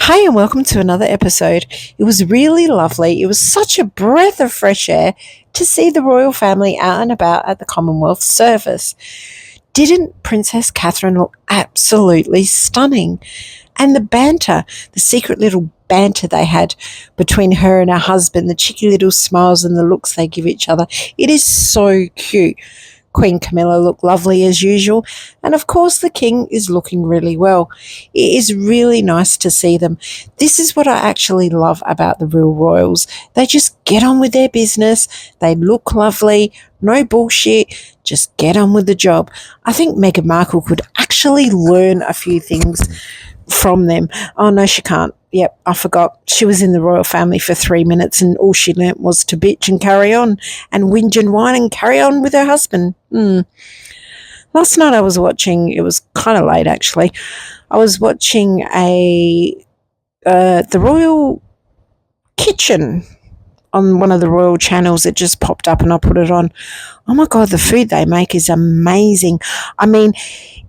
Hi, and welcome to another episode. It was really lovely. It was such a breath of fresh air to see the royal family out and about at the Commonwealth service. Didn't Princess Catherine look absolutely stunning? And the secret little banter they had between her and her husband, the cheeky little smiles and the looks they give each other. It is so cute. Queen Camilla looked lovely as usual, and of course the king is looking really well. It is really nice to see them. This is what I actually love about the real royals. They just get on with their business, they look lovely, no bullshit, just get on with the job. I think Meghan Markle could actually learn a few things from them. Oh no, she can't. Yep, I forgot. She was in the royal family for 3 minutes and all she learnt was to bitch and carry on and whinge and whine and carry on with her husband. Last night I was watching, it was kind of late actually, I was watching the royal kitchen on one of the royal channels. It just popped up and I put it on. Oh my God, the food they make is amazing. I mean,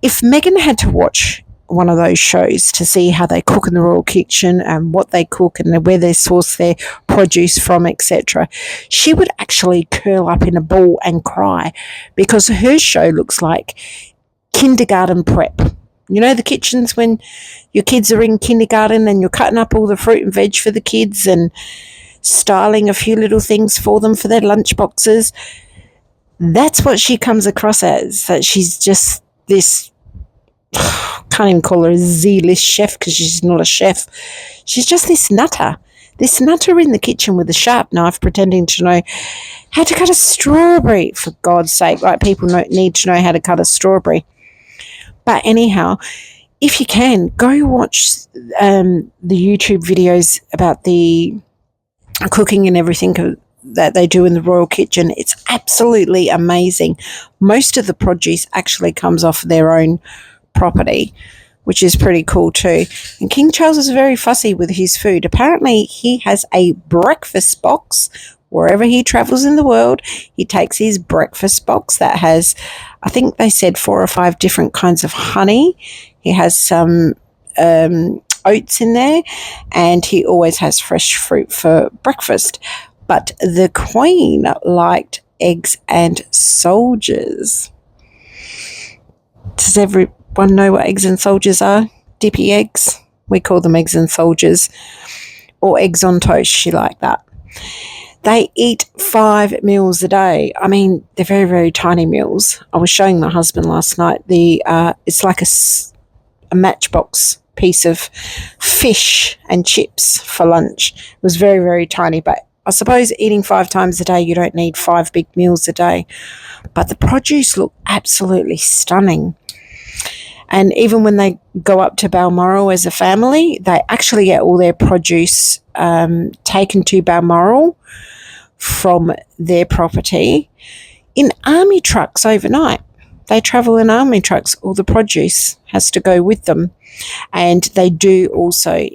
if Meghan had to watch one of those shows to see how they cook in the royal kitchen and what they cook and where they source their produce from, etc., she would actually curl up in a ball and cry because her show looks like kindergarten prep. You know, the kitchens when your kids are in kindergarten and you're cutting up all the fruit and veg for the kids and styling a few little things for them for their lunch boxes. That's what she comes across as, that she's just this, can't even call her a Z-list chef because she's not a chef. She's just this nutter in the kitchen with a sharp knife pretending to know how to cut a strawberry, for God's sake. Like, people need to know how to cut a strawberry. But anyhow, if you can, go watch the YouTube videos about the cooking and everything that they do in the royal kitchen. It's absolutely amazing. Most of the produce actually comes off their own property, which is pretty cool too. And King Charles is very fussy with his food. Apparently he has a breakfast box wherever he travels in the world. He takes his breakfast box that has, I think they said 4 or 5 different kinds of honey. He has some oats in there, and he always has fresh fruit for breakfast. But the Queen liked eggs and soldiers. Does everyone know what eggs and soldiers are? Dippy eggs. We call them eggs and soldiers. Or eggs on toast. She liked that. They eat 5 meals a day. I mean, they're very, very tiny meals. I was showing my husband last night. It's like a matchbox piece of fish and chips for lunch. It was very, very tiny, but I suppose eating 5 times a day, you don't need 5 big meals a day. But the produce looked absolutely stunning. And even when they go up to Balmoral as a family, they actually get all their produce taken to Balmoral from their property in army trucks overnight. They travel in army trucks. All the produce has to go with them. And they do also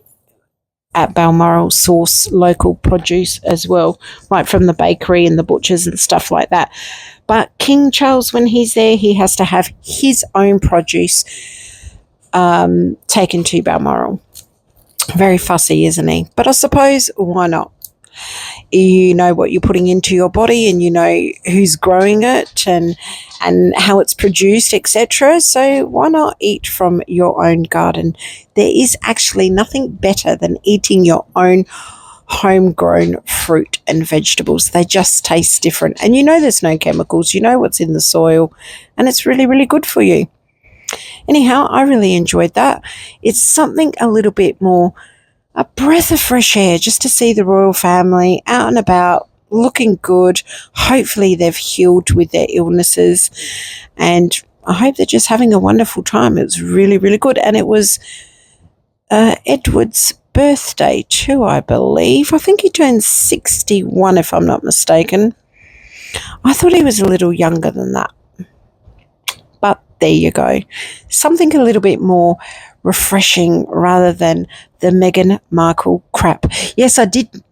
at Balmoral source local produce as well, like from the bakery and the butchers and stuff like that. But King Charles, when he's there, he has to have his own produce taken to Balmoral. Very fussy, isn't he? But I suppose, why not? You know what you're putting into your body, and you know who's growing it and how it's produced, etc. So why not eat from your own garden? There is actually nothing better than eating your own homegrown fruit and vegetables. They just taste different, and you know there's no chemicals. You know what's in the soil, and it's really, really good for you. Anyhow, I really enjoyed that. It's something a little bit more, a breath of fresh air, just to see the royal family out and about, looking good. Hopefully they've healed with their illnesses, and I hope they're just having a wonderful time. It was really, really good. And it was Edward's birthday too, I believe. I think he turned 61, if I'm not mistaken. I thought he was a little younger than that. But there you go. Something a little bit more refreshing rather than the Meghan Markle crap. Yes, I did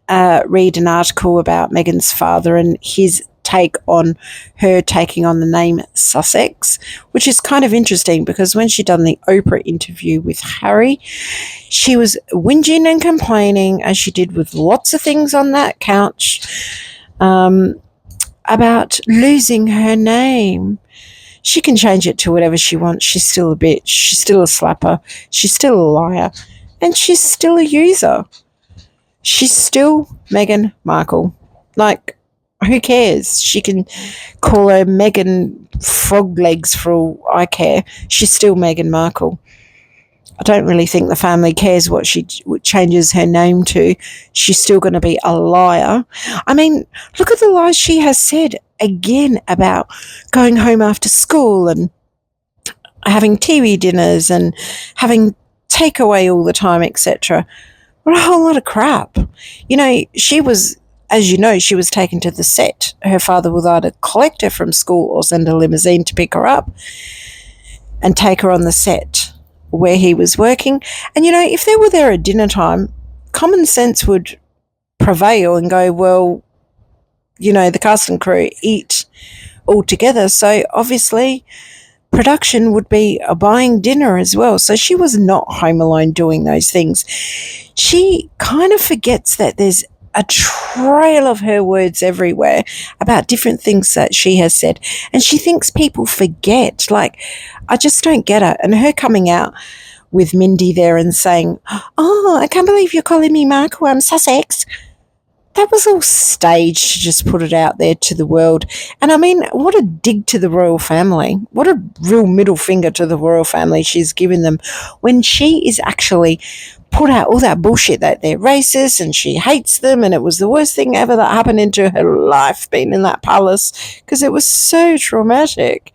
read an article about Meghan's father and his take on her taking on the name Sussex, which is kind of interesting because when she done the Oprah interview with Harry, she was whinging and complaining, as she did with lots of things on that couch, about losing her name. She can change it to whatever she wants. She's still a bitch. She's still a slapper. She's still a liar. And she's still a user. She's still Meghan Markle. Like, who cares? She can call her Meghan Frog Legs for all I care. She's still Meghan Markle. I don't really think the family cares what she changes her name to. She's still going to be a liar. I mean, look at the lies she has said again about going home after school and having TV dinners and having takeaway all the time, etc. What a whole lot of crap. You know, she was, as you know, she was taken to the set. Her father would either collect her from school or send a limousine to pick her up and take her on the set where he was working. And, you know, if they were there at dinner time, common sense would prevail and go, well, you know, the cast and crew eat all together. So obviously production would be buying dinner as well. So she was not home alone doing those things. She kind of forgets that there's a trail of her words everywhere about different things that she has said. And she thinks people forget. Like, I just don't get it. And her coming out with Mindy there and saying, oh, I can't believe you're calling me Markle, I'm Sussex. That was all staged to just put it out there to the world. And I mean, what a dig to the royal family. What a real middle finger to the royal family she's given them when she is actually put out all that bullshit that they're racist and she hates them and it was the worst thing ever that happened into her life being in that palace because it was so traumatic.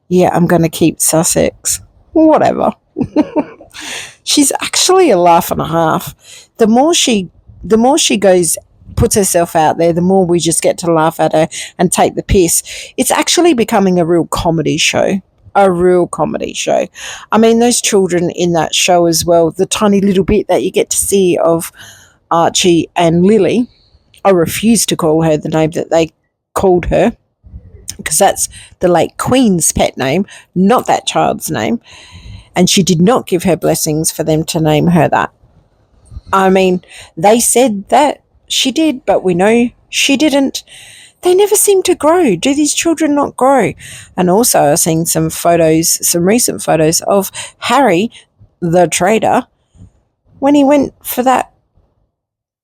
Yeah, I'm going to keep Sussex. Whatever. She's actually a laugh and a half. The more she goes, puts herself out there, the more we just get to laugh at her and take the piss. It's actually becoming a real comedy show. A real comedy show. I mean, those children in that show as well, the tiny little bit that you get to see of Archie and Lily, I refuse to call her the name that they called her because that's the late Queen's pet name, not that child's name. And she did not give her blessings for them to name her that. I mean, they said that she did, but we know she didn't. They never seem to grow. Do these children not grow? And also I've seen some recent photos of Harry, the trader, when he went for that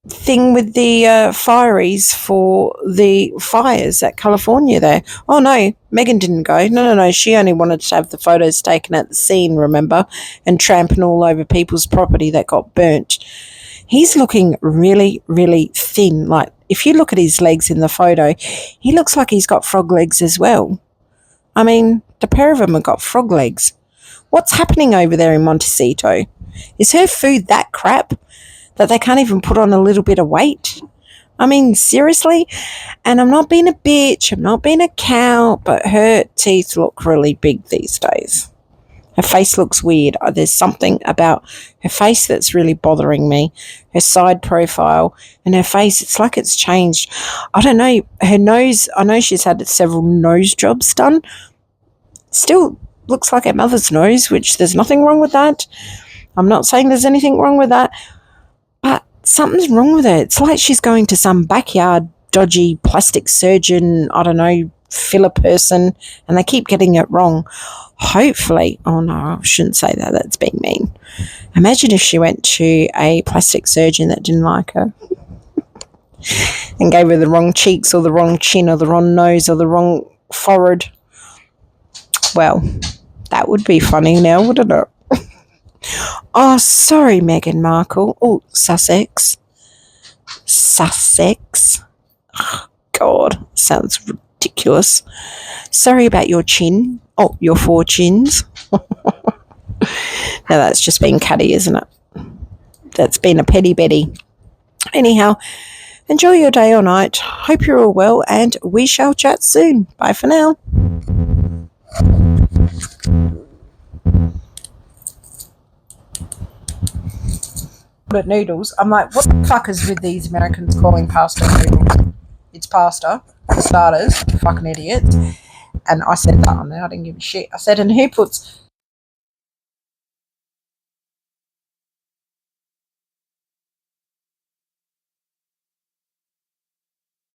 thing with the fireys for the fires at California there. Oh, no, Meghan didn't go. No. She only wanted to have the photos taken at the scene, remember, and tramping all over people's property that got burnt. He's looking really, really thin. Like, if you look at his legs in the photo, he looks like he's got frog legs as well. I mean, the pair of them have got frog legs. What's happening over there in Montecito? Is her food that crap that they can't even put on a little bit of weight? I mean, seriously? And I'm not being a bitch, I'm not being a cow, but her teeth look really big these days. Her face looks weird. There's something about her face that's really bothering me. Her side profile and her face, it's like it's changed. I don't know. Her nose, I know she's had several nose jobs done. Still looks like her mother's nose, which there's nothing wrong with that. I'm not saying there's anything wrong with that. But something's wrong with her. It's like she's going to some backyard dodgy plastic surgeon, I don't know, filler person, and they keep getting it wrong. Hopefully, oh no, I shouldn't say that, that's being mean. Imagine if she went to a plastic surgeon that didn't like her and gave her the wrong cheeks or the wrong chin or the wrong nose or the wrong forehead. Well, that would be funny now, wouldn't it? Oh, sorry, Meghan Markle. Oh, Sussex. Oh, God, sounds ridiculous. Sorry about your chin. Oh, your 4 chins. Now that's just been catty, isn't it? That's been a petty Betty. Anyhow, enjoy your day or night. Hope you're all well, and we shall chat soon. Bye for now. Noodles. I'm like, what the fuck is with these Americans calling pasta noodles? It's pasta, for starters. fucking idiots. And I said that on there. I didn't give a shit. I said, and who puts